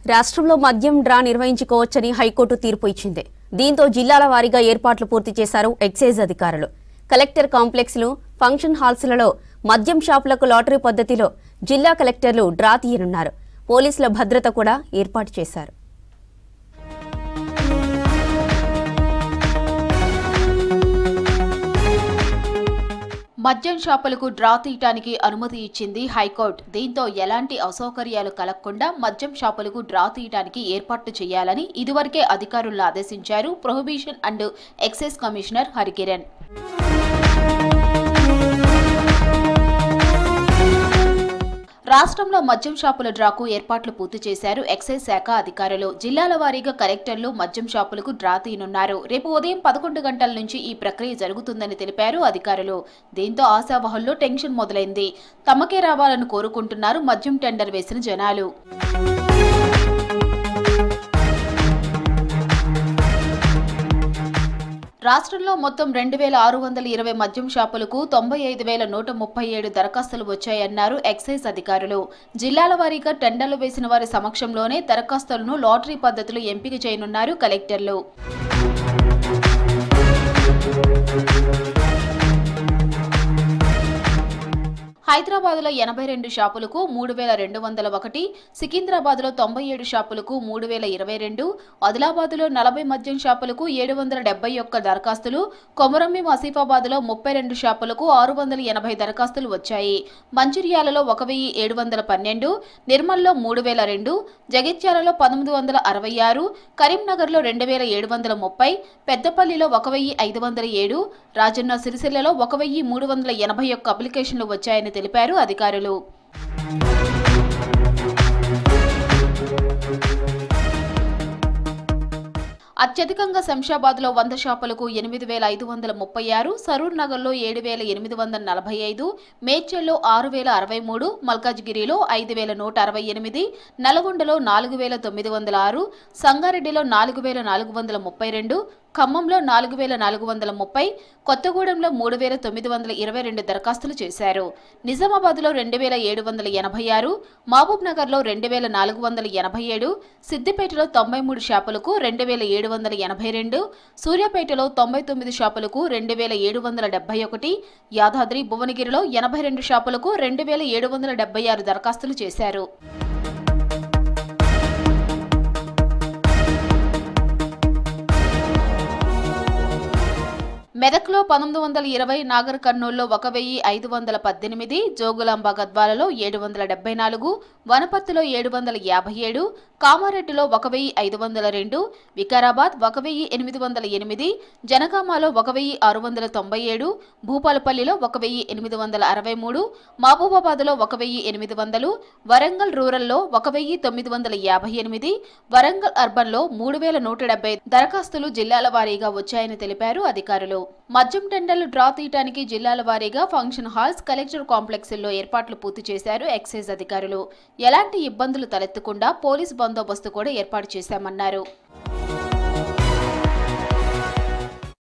రాష్ట్రంలో మద్యం draw నిర్వహించుకోవచ్చని high court తీర్పు ఇచ్చింది. దీంతో జిల్లాల వారీగా ఏర్పాట్లు పూర్తి చేశారు ఎక్సైజ్ అధికారులు. కలెక్టర్ కాంప్లెక్స్లు, ఫంక్షన్ హాల్స్లలో మద్యం షాపులకు లాటరీ పద్ధతిలో జిల్లా కలెక్టర్లు డ్రా తీయనున్నారు. పోలీసుల భద్రత కూడా ఏర్పాటు చేశారు. మద్యం షాపులకు డ్రా తీయటానికి అనుమతి ఇచ్చింది హైకోర్టు. దీంతో ఎలాంటి అసౌకర్యాలు కలగకుండా మద్యం షాపులకు డ్రా తీయటానికి ఏర్పాట్లు చేయాలని ఇదివరకే అధికారులను ఆదేశించారు prohibition and excise commissioner Harikiran. రాష్ట్రంలో మద్యం షాపుల డ్రాకు ఏర్పాట్లు పూర్తి చేశారు ఎక్సైజ్ శాఖ అధికారులు. జిల్లాల వారీగా కలెక్టర్లు మద్యం షాపులకు డ్రా తీయనున్నారు. రేపు ఉదయం 11 గంటల నుంచి ఈ ప్రక్రియ జరుగుతుందని తెలిపారు అధికారులు. దీంతో ఆశావహుల్లో టెన్షన్ మొదలైంది. తమకే రావాలని కోరుకుంటున్నారు మద్యం టెండర్ వేసిన జనాలు. రాష్ట్రంలో మొత్తం 2620 మద్యం షాపులకు 95,137 దరఖాస్తులు వచ్చాయన్నారు ఎక్సైజ్ అధికారులు. జిల్లాల వారీగా టెండర్లు వేసిన వారి సమక్షంలోనే దరఖాస్తులను లాటరీ పద్ధతిలో ఎంపిక చేయనున్నారు కలెక్టర్లు. హైదరాబాద్లో 82 షాపులకు 3,201, సికింద్రాబాద్లో 97 షాపులకు 3,022, ఆదిలాబాద్లో 40 మద్యం షాపులకు 771 దరఖాస్తులు, కొమరంభీం ఆసిఫాబాద్లో 32 షాపులకు 680 దరఖాస్తులు వచ్చాయి. మంచిర్యాలలో 1,712, నిర్మల్లో 3,002, జగిత్యాలలో 1,966, కరీంనగర్లో 2,730, పెద్దపల్లిలో 1,507, రాజన్న సిరిసిల్లలో 1,381 అప్లికేషన్లు వచ్చాయని తెలిపారు అధికారులు. అత్యధికంగా శంషాబాద్లో 100 షాపులకు 8,536, సరూర్ నగర్లో 7,845, మేడ్చల్లో 6,063, మల్కాజ్గిరిలో 5,168, నల్గొండలో 4,906, సంగారెడ్డిలో 4,432, ఖమ్మంలో 4,430, కొత్తగూడెంలో 3,922 దరఖాస్తులు చేశారు. నిజామాబాద్లో 2,786, మహబూబ్ నగర్లో 2,487, సిద్దిపేటలో 93 షాపులకు 2,782, సూర్యాపేటలో 99 షాపులకు 2,771, యాదాద్రి భువనగిరిలో 82 షాపులకు 2,776 దరఖాస్తులు చేశారు. మెదక్లో 1920, నాగర్ కర్నూల్లో 1,518, జోగులాంబ గద్వాలలో 774, వనపర్తిలో 757, కామారెడ్డిలో 1,502, వికారాబాద్ 1,808, జనగామలో 1,697, భూపాలపల్లిలో 1,863, మహబూబాబాద్లో 1,800, వరంగల్ రూరల్లో 1,958, వరంగల్ అర్బన్లో 3,170 దరఖాస్తులు జిల్లాల వారీగా వచ్చాయని తెలిపారు అధికారులు. మద్యం టెండర్లు డ్రా తీయటానికి జిల్లాల వారీగా ఫంక్షన్ హాల్స్, కలెక్టర్ కాంప్లెక్స్ల్లో ఏర్పాట్లు పూర్తి చేశారు ఎక్సైజ్ అధికారులు. ఎలాంటి ఇబ్బందులు తలెత్తకుండా పోలీస్ బందోబస్తు కూడా ఏర్పాటు చేశామన్నారు.